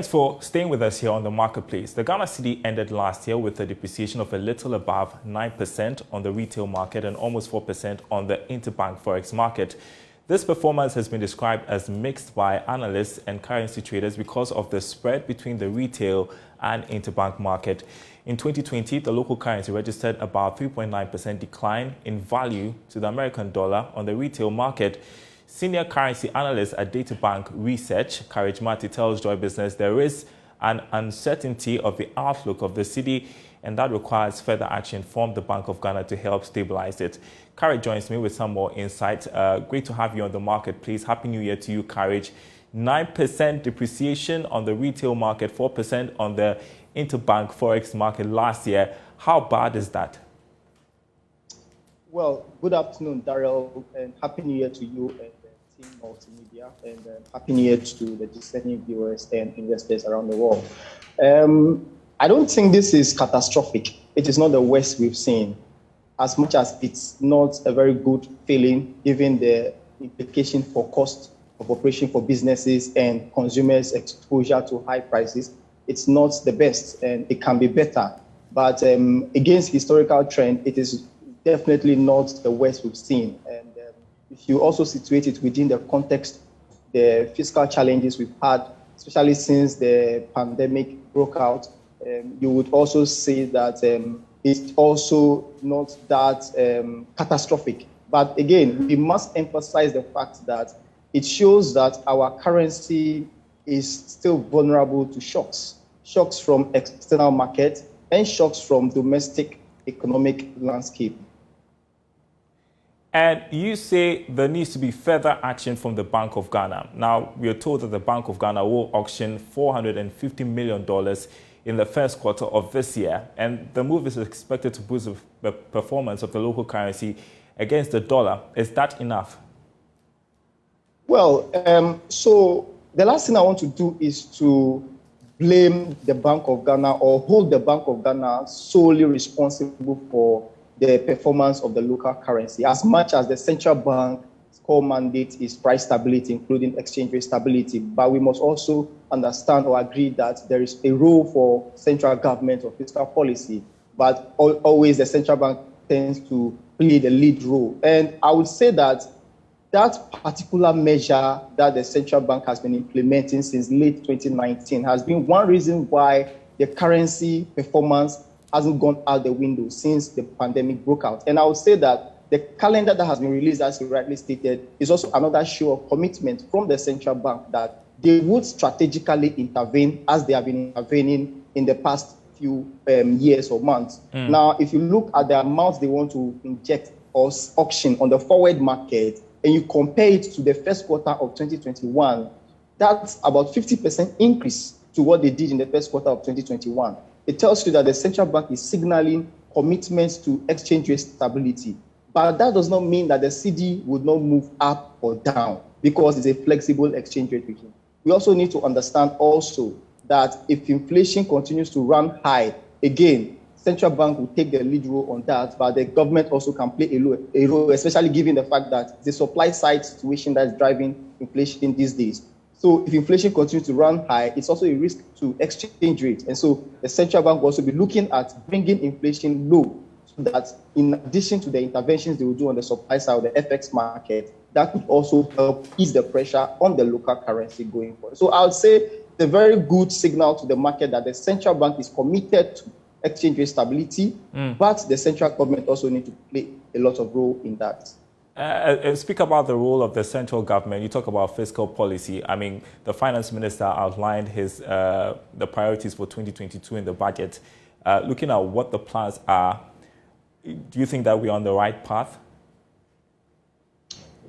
Thanks for staying with us here on the marketplace. The Ghana cedi ended last year with a depreciation of a little above 9% on the retail market and almost 4% on the interbank forex market. This performance has been described as mixed by analysts and currency traders because of the spread between the retail and interbank market. In 2020, the local currency registered about 3.9% decline in value to the American dollar on the retail market. Senior currency analyst at DataBank Research, Courage Marty, tells Joy Business there is an uncertainty of the outlook of the cedi, and that requires further action from the Bank of Ghana to help stabilize it. Courage joins me with some more insight. Great to have you on the market, please. Happy New Year to you, Courage. 9% depreciation on the retail market, 4% on the interbank forex market last year. How bad is that? Well, good afternoon, Daryl, and Happy New Year to you and the team multimedia, and Happy New Year to the discerning viewers and investors around the world. I don't think this is catastrophic. It is not the worst we've seen, as much as it's not a very good feeling given the implication for cost of operation for businesses and consumers' exposure to high prices. It's not the best, and it can be better. But against historical trend, it is definitely not the worst we've seen. And if you also situate it within the context of the fiscal challenges we've had, especially since the pandemic broke out, you would also say that it's also not that catastrophic. But again, we must emphasize the fact that it shows that our currency is still vulnerable to shocks from external markets and shocks from domestic economic landscape. And you say there needs to be further action from the Bank of Ghana. Now, we are told that the Bank of Ghana will auction $450 million in the first quarter of this year. And the move is expected to boost the performance of the local currency against the dollar. Is that enough? Well, so the last thing I want to do is to blame the Bank of Ghana or hold the Bank of Ghana solely responsible for the performance of the local currency, as much as the central bank's core mandate is price stability, including exchange rate stability. But we must also understand or agree that there is a role for central government or fiscal policy, but always the central bank tends to play the lead role. And I would say that that particular measure that the central bank has been implementing since late 2019 has been one reason why the currency performance hasn't gone out the window since the pandemic broke out. And I would say that the calendar that has been released, as you rightly stated, is also another show of commitment from the central bank that they would strategically intervene as they have been intervening in the past few years or months. Now, if you look at the amounts they want to inject or auction on the forward market, and you compare it to the first quarter of 2021, that's about 50% increase to what they did in the first quarter of 2021. It tells you that the central bank is signaling commitments to exchange rate stability. But that does not mean that the cedi would not move up or down because it's a flexible exchange rate regime. We also need to understand also that if inflation continues to run high, again, central bank will take the lead role on that, but the government also can play a role, especially given the fact that the supply side situation that is driving inflation these days. So if inflation continues to run high, it's also a risk to exchange rate. And so the central bank will also be looking at bringing inflation low, so that in addition to the interventions they will do on the supply side of the FX market, that could also help ease the pressure on the local currency going forward. So I would say it's a very good signal to the market that the central bank is committed to exchange rate stability, but the central government also need to play a lot of role in that. Speak about the role of the central government. You talk about fiscal policy. I mean, the finance minister outlined the priorities for 2022 in the budget. Looking at what the plans are, do you think that we're on the right path?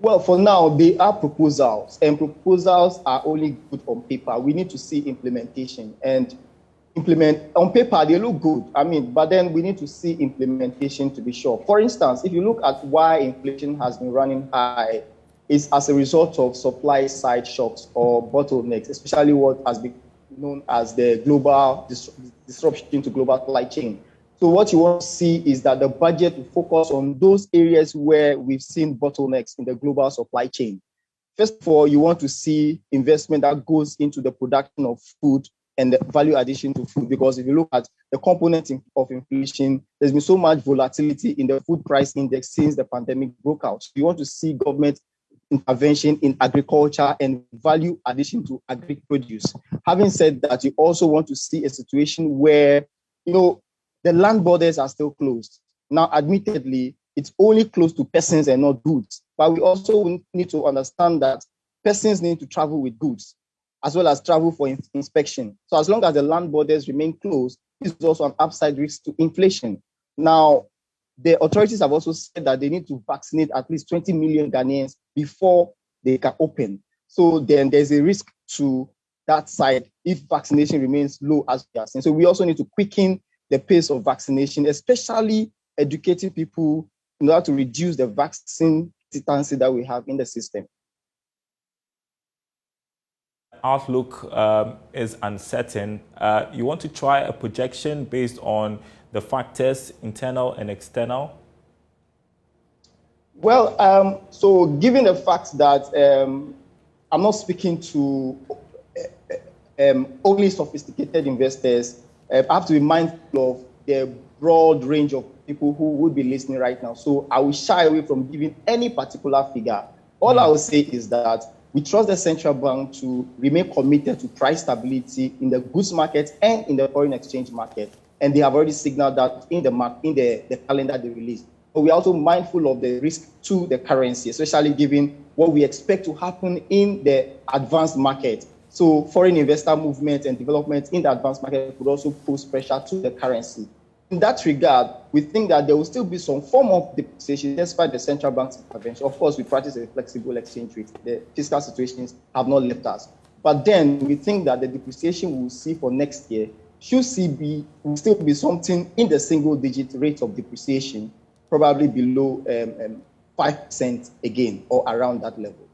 Well, for now, they are proposals, and proposals are only good on paper. We need to see implementation, and on paper, they look good. But then we need to see implementation to be sure. For instance, if you look at why inflation has been running high, it's as a result of supply side shocks or bottlenecks, especially what has been known as the global disruption to global supply chain. So what you want to see is that the budget will focus on those areas where we've seen bottlenecks in the global supply chain. First of all, you want to see investment that goes into the production of food and the value addition to food. Because if you look at the component of inflation, there's been so much volatility in the food price index since the pandemic broke out. So you want to see government intervention in agriculture and value addition to agri-produce. Having said that, you also want to see a situation where, the land borders are still closed. Now, admittedly, it's only closed to persons and not goods. But we also need to understand that persons need to travel with goods, as well as travel for inspection. So as long as the land borders remain closed, this is also an upside risk to inflation. Now, the authorities have also said that they need to vaccinate at least 20 million Ghanaians before they can open. So then there's a risk to that side if vaccination remains low, as we are saying. So we also need to quicken the pace of vaccination, especially educating people in order to reduce the vaccine hesitancy that we have in the system. Outlook is uncertain. You want to try a projection based on the factors, internal and external? Well, so given the fact that I'm not speaking to only sophisticated investors, I have to be mindful of the broad range of people who would be listening right now. So I will shy away from giving any particular figure. All I will say is that we trust the central bank to remain committed to price stability in the goods market and in the foreign exchange market. And they have already signaled that in the calendar they released. But we're also mindful of the risk to the currency, especially given what we expect to happen in the advanced market. So foreign investor movement and development in the advanced market could also pose pressure to the currency. In that regard, we think that there will still be some form of depreciation despite the central bank's intervention. Of course, we practice a flexible exchange rate. The fiscal situations have not left us. But then we think that the depreciation we will see for next year will still be something in the single-digit rate of depreciation, probably below 5% again, or around that level.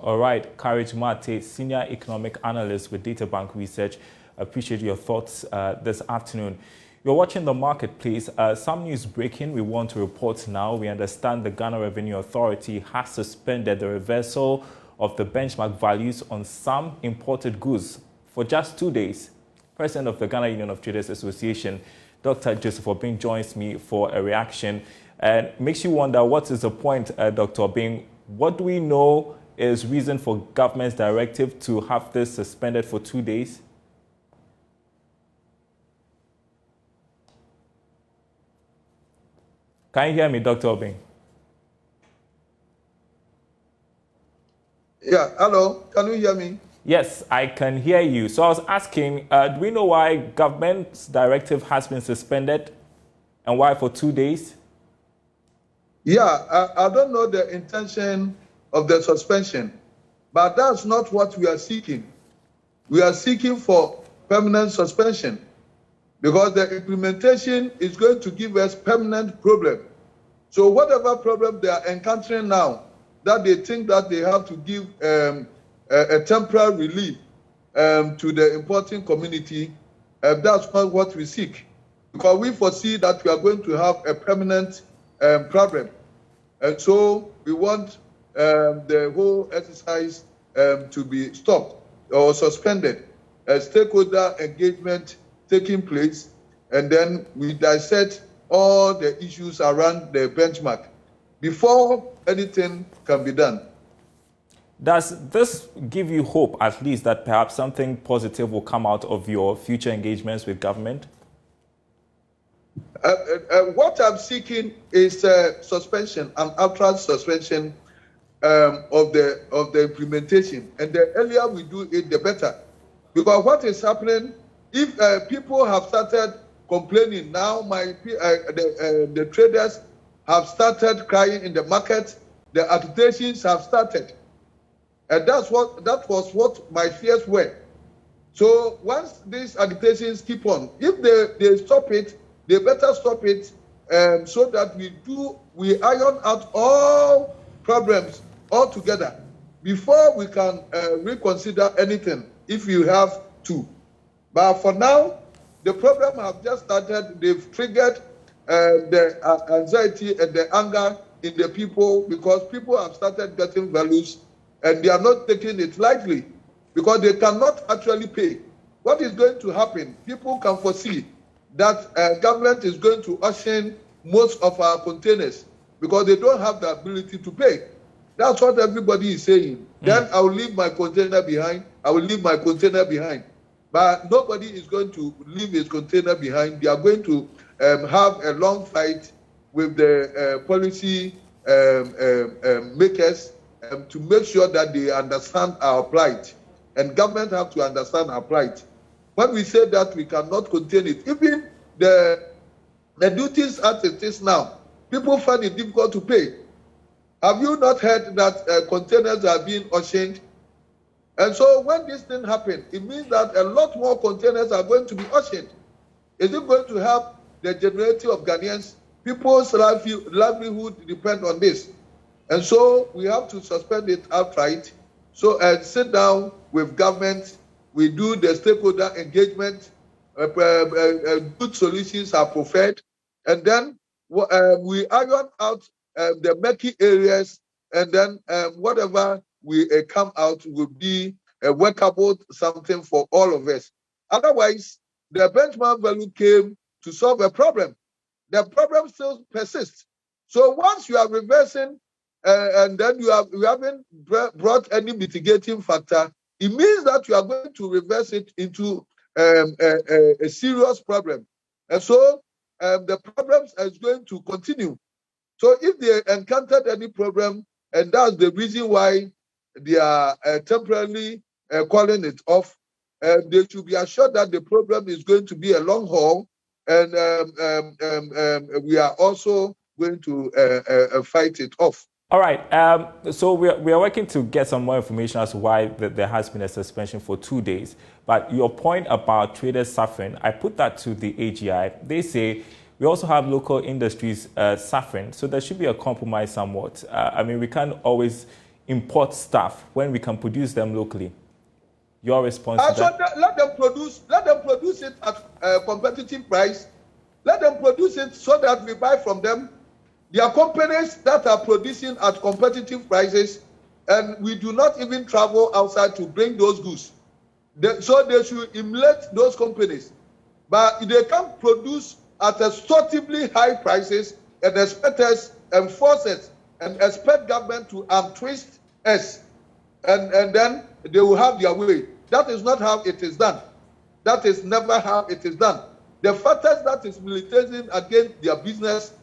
All right, Courage Mate, Senior Economic Analyst with Data Bank Research. Appreciate your thoughts this afternoon. You're watching The Marketplace. Some news breaking we want to report now. We understand the Ghana Revenue Authority has suspended the reversal of the benchmark values on some imported goods for just 2 days. President of the Ghana Union of Traders Association, Dr. Joseph Obing, joins me for a reaction. And makes you wonder, what is the point, Dr. Obing? What do we know is reason for government's directive to have this suspended for 2 days? Can you hear me, Dr. Obing? Yeah, hello, can you hear me? Yes, I can hear you. So I was asking, do we know why government's directive has been suspended and why for 2 days? Yeah, I don't know the intention of the suspension, but that's not what we are seeking. We are seeking for permanent suspension because the implementation is going to give us permanent problem. So whatever problem they are encountering now, that they think that they have to give a temporary relief to the importing community, that's not what we seek. Because we foresee that we are going to have a permanent problem. And so we want the whole exercise to be stopped or suspended, stakeholder engagement taking place, and then we dissect all the issues around the benchmark before anything can be done. Does this give you hope, at least, that perhaps something positive will come out of your future engagements with government? What I'm seeking is suspension, an outright suspension of the implementation. And the earlier we do it, the better. Because what is happening, if people have started complaining now, the traders have started crying in the market, the agitations have started. And that was what my fears were. So once these agitations keep on, if they stop it, they better stop it so that we iron out all problems altogether before we can reconsider anything, if you have to. But for now, the problem have just started. They've triggered the anxiety and the anger in the people because people have started getting values and they are not taking it lightly because they cannot actually pay. what is going to happen? People can foresee that government is going to auction most of our containers because they don't have the ability to pay. That's what everybody is saying. Then I will leave my container behind. I will leave my container behind. But nobody is going to leave his container behind. They are going to have a long fight with the policy makers to make sure that they understand our plight. And government have to understand our plight. When we say that we cannot contain it, even the duties as it is now, people find it difficult to pay. Have you not heard that containers are being auctioned? And so when this thing happens, it means that a lot more containers are going to be auctioned. Is it going to help the generality of Ghanaians? People's livelihood depend on this. And so we have to suspend it outright. So sit down with government. We do the stakeholder engagement. Good solutions are preferred. And then we iron out the murky areas. And then whatever we come out will be a workable something for all of us. Otherwise, the benchmark value came to solve a problem. The problem still persists. So once you are reversing and then you haven't brought any mitigating factor, it means that you are going to reverse it into a serious problem. And so the problems is going to continue. So if they encountered any problem, and that's the reason why they are temporarily calling it off, they should be assured that the problem is going to be a long haul, and we are also going to fight it off. All right. So we are working to get some more information as to why there has been a suspension for 2 days. But your point about traders suffering, I put that to the AGI. They say we also have local industries suffering, so there should be a compromise somewhat. I mean, we can't always import stuff when we can produce them locally. Your response to that? Let them produce it at a competitive price. Let them produce it so that we buy from them. There are companies that are producing at competitive prices, and we do not even travel outside to bring those goods. So they should emulate those companies. But they can't produce at extorsively high prices and expect us and force us and expect government to twist us. And then they will have their way. That is not how it is done. That is never how it is done. The factors that is militating against their business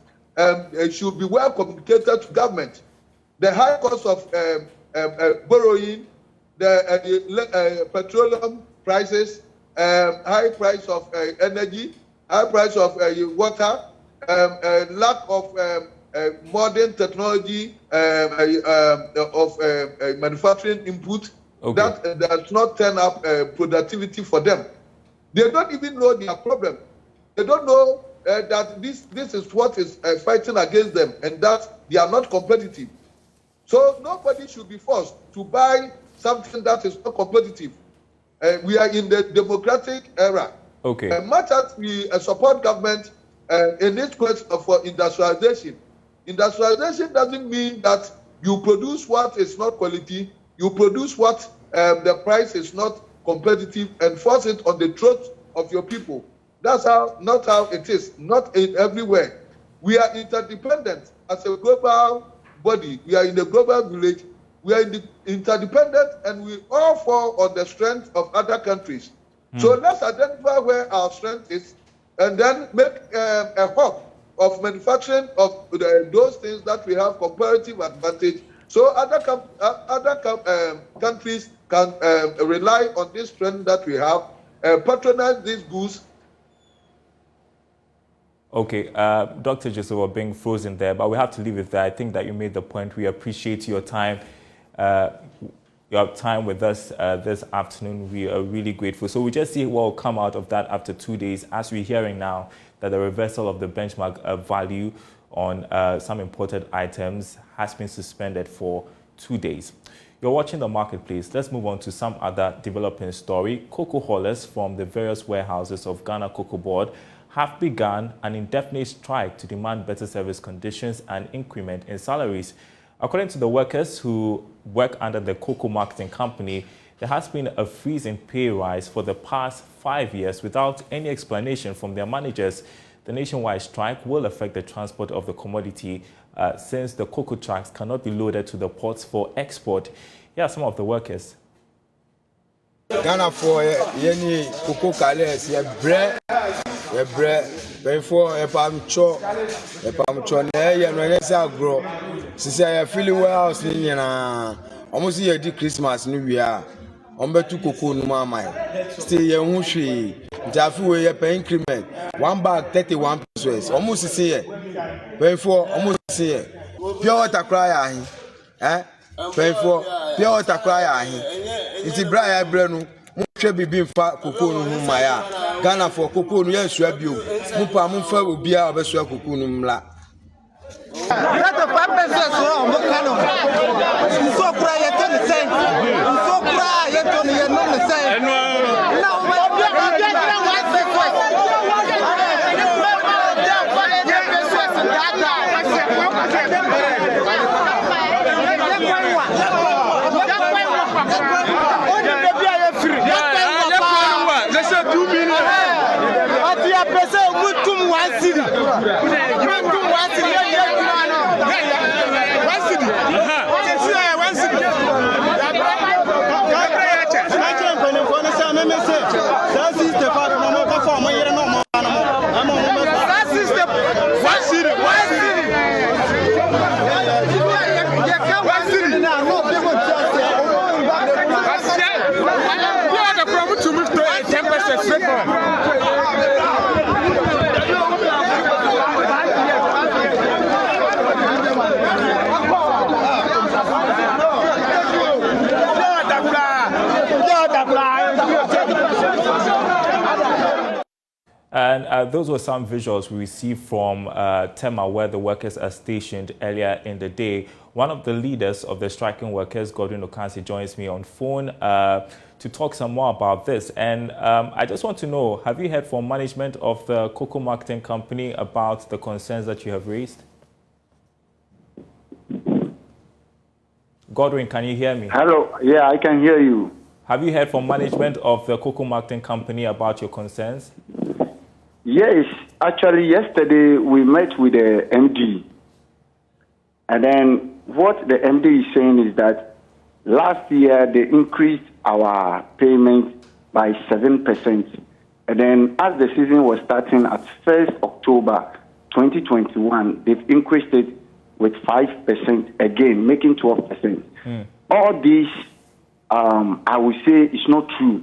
should be well communicated to government. The high cost of borrowing, the petroleum prices, high price of energy, high price of water, lack of modern technology of manufacturing input, okay, that does not turn up productivity for them. They don't even know their problem. They don't know that this is what is fighting against them, and that they are not competitive. So nobody should be forced to buy something that is not competitive. We are in the democratic era. Okay. Much as we support government in its quest for industrialization, industrialization doesn't mean that you produce what is not quality, you produce what the price is not competitive and force it on the throat of your people. That's not how it is, not in everywhere. We are interdependent as a global body. We are in a global village. We are interdependent, and we all fall on the strength of other countries. So let's identify where our strength is, and then make a hub of manufacturing of those things that we have comparative advantage. So other countries can rely on this strength that we have, patronize these goods. Okay, Dr. Joseph, we're being frozen there, but we have to leave it there. I think that you made the point. We appreciate your time. Your time with us this afternoon. We are really grateful. So we just see what will come out of that after 2 days, as we're hearing now that the reversal of the benchmark value on some imported items has been suspended for 2 days. You're watching The Marketplace. Let's move on to some other developing story. Cocoa haulers from the various warehouses of Ghana Cocoa Board have begun an indefinite strike to demand better service conditions and increment in salaries. According to the workers who work under the Cocoa Marketing Company, there has been a freeze in pay rise for the past 5 years without any explanation from their managers. The nationwide strike will affect the transport of the commodity since the cocoa trucks cannot be loaded to the ports for export. Here are some of the workers. Ghana for any cocoa cales, bread, before a palm cho, grow. Since I feeling well, almost a year Christmas, New Year. To cocoa no mama. Still young she. Jafu a pay increment. 1 bag 31 pesos. Almost a year. Before almost a year. Pure water cry. Before pure water cry. It's a bright brenu. Should be being fat cocoa no maya. Ghana for cocoa no yes rebu. Mupa mufa will be our best cocoa no mla. That's a 5 pesos wrong. What kind of so cry at the same. So cry at the same. No, And those were some visuals we received from Tema, where the workers are stationed earlier in the day. One of the leaders of the striking workers, Kwashie, joins me on phone to talk some more about this. And I just want to know, have you heard from management of the cocoa marketing company about the concerns that you have raised? Godwin, can you hear me? Hello. Yeah, I can hear you. Have you heard from management of the cocoa marketing company about your concerns? Yes, actually yesterday we met with the MD. And then what the MD is saying is that last year they increased our payment by 7%. And then as the season was starting at 1st October 2021, they've increased it with 5% again, making 12%. All this, I would say, is not true,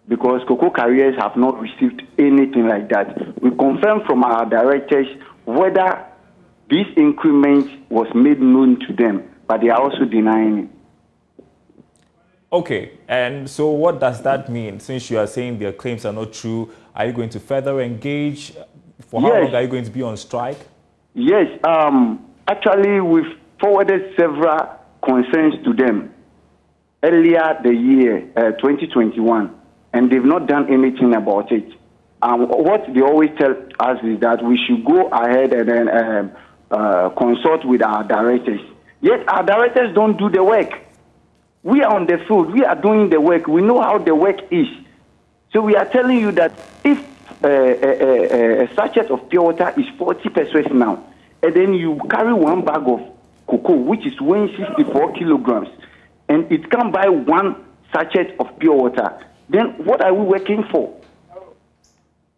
because cocoa carriers have not received anything like that. We confirmed from our directors whether this increment was made known to them, but they are also denying it. Okay, and so what does that mean? Since you are saying their claims are not true, are you going to further engage? For how long are you going to be on strike? Yes, actually we've forwarded several concerns to them earlier the year, 2021. And they've not done anything about it. What they always tell us is that we should go ahead and then consult with our directors. Yet our directors don't do the work. We are on the field. We are doing the work. We know how the work is. So we are telling you that if a sachet of pure water is 40 pesos now, and then you carry 1 bag of cocoa, which is weighing 64 kilograms, and it can buy 1 sachet of pure water, then what are we working for?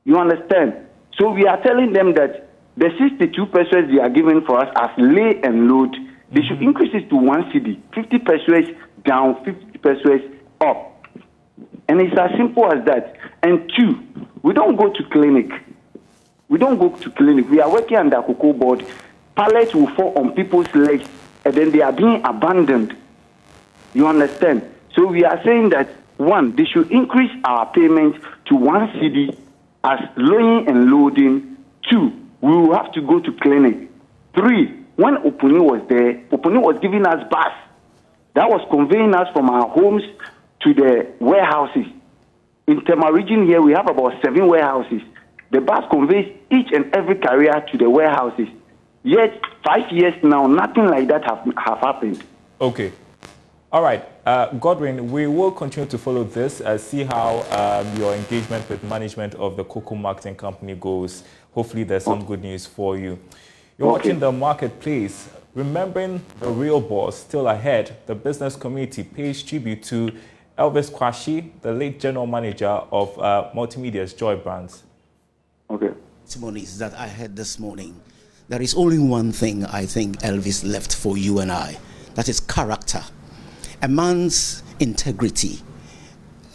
You understand? So we are telling them that the 62 pesos they are giving for us as lay and load, they should increase it to 1 cedi, 50 pesos down, 50 pesos up. And it's as simple as that. And 2, we don't go to clinic. We don't go to clinic. We are working under cocoa board. Pallets will fall on people's legs, and then they are being abandoned. You understand? So we are saying that 1, they should increase our payment to 1 cedi as loading and loading. 2, we will have to go to clinic. 3, when Opuni was there, Opuni was giving us bus. That was conveying us from our homes to the warehouses. In Tema region here, we have about 7 warehouses. The bus conveys each and every carrier to the warehouses. Yet, 5 years now, nothing like that have happened. Okay. All right, Godwin, we will continue to follow this, see how your engagement with management of the Cocoa Marketing Company goes. Hopefully there's some good news for you. You're watching The Marketplace. Remembering the real boss still ahead, the business community pays tribute to Elvis Kwashie, the late general manager of Multimedia's Joy Brands. Okay. Testimonies that I heard this morning. There is only one thing I think Elvis left for you and I. That is character. A man's integrity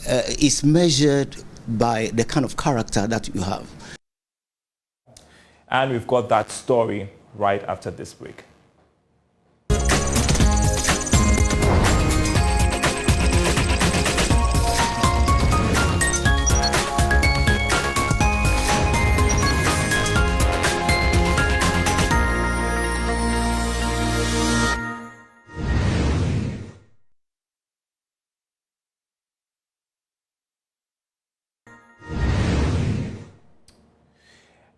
is measured by the kind of character that you have. And we've got that story right after this break.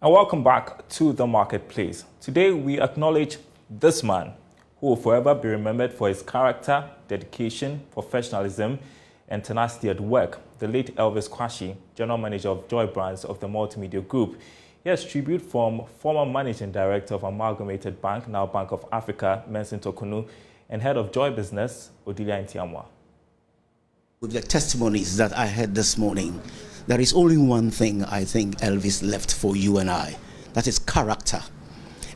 And welcome back to The Marketplace. Today we acknowledge this man who will forever be remembered for his character, dedication, professionalism, and tenacity at work. The late Elvis Kwashie, general manager of Joy Brands of the Multimedia Group. He has tribute from former managing director of Amalgamated Bank, now Bank of Africa, Mensin Tokunu, and head of Joy Business, Odilia Ntiamwa. With the testimonies that I heard this morning, there is only one thing I think Elvis left for you and I. That is character.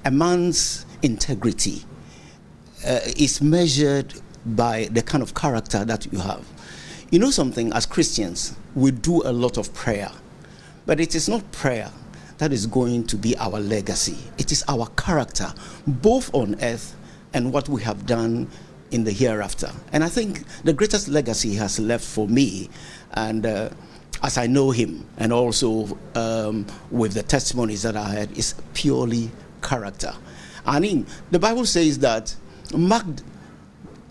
A man's integrity is measured by the kind of character that you have. You know something, as Christians, we do a lot of prayer. But it is not prayer that is going to be our legacy. It is our character, both on earth and what we have done in the hereafter. And I think the greatest legacy he has left for me, and as I know him, and also with the testimonies that I had, is purely character. I mean, the Bible says that mark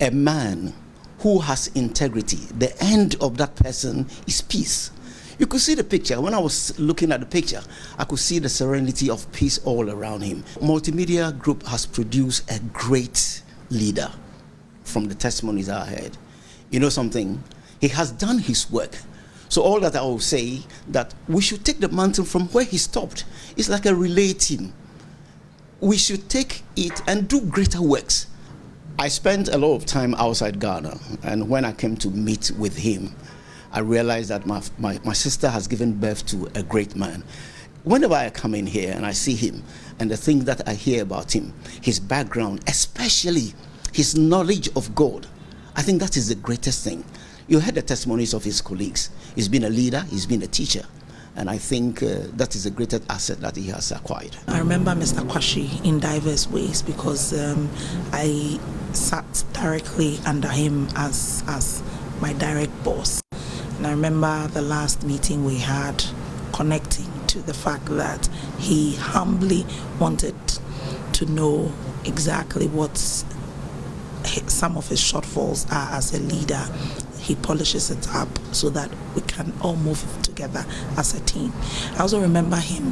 a man who has integrity. The end of that person is peace. You could see the picture. When I was looking at the picture, I could see the serenity of peace all around him. Multimedia Group has produced a great leader from the testimonies I heard. You know something? He has done his work. So all that I will say, that we should take the mantle from where he stopped. It's like a relay team. We should take it and do greater works. I spent a lot of time outside Ghana, and when I came to meet with him, I realized that my sister has given birth to a great man. Whenever I come in here and I see him, and the things that I hear about him, his background, especially his knowledge of God, I think that is the greatest thing. You heard the testimonies of his colleagues. He's been a leader, he's been a teacher, and I think that is the greatest asset that he has acquired. I remember Mr. Kwashie in diverse ways because I sat directly under him as my direct boss. And I remember the last meeting we had connecting to the fact that he humbly wanted to know exactly what some of his shortfalls are as a leader. He polishes it up so that we can all move together as a team. I also remember him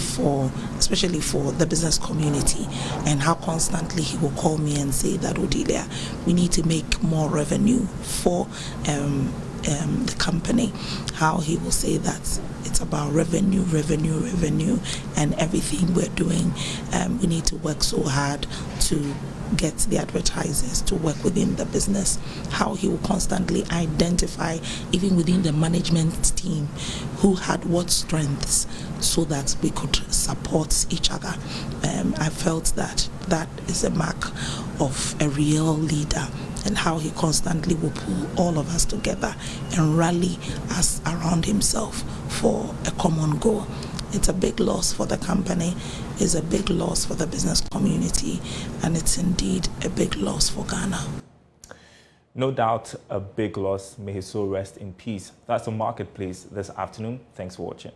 especially for the business community, and how constantly he will call me and say that, Odilia, we need to make more revenue for the company. How he will say that it's about revenue, and everything we're doing. We need to work so hard to get the advertisers to work within the business. How he will constantly identify, even within the management team, who had what strengths so that we could support each other. I felt that that is a mark of a real leader, and how he constantly will pull all of us together and rally us around himself for a common goal. It's a big loss for the company, it's a big loss for the business community, and it's indeed a big loss for Ghana. No doubt a big loss. May his soul rest in peace. That's The Marketplace this afternoon. Thanks for watching.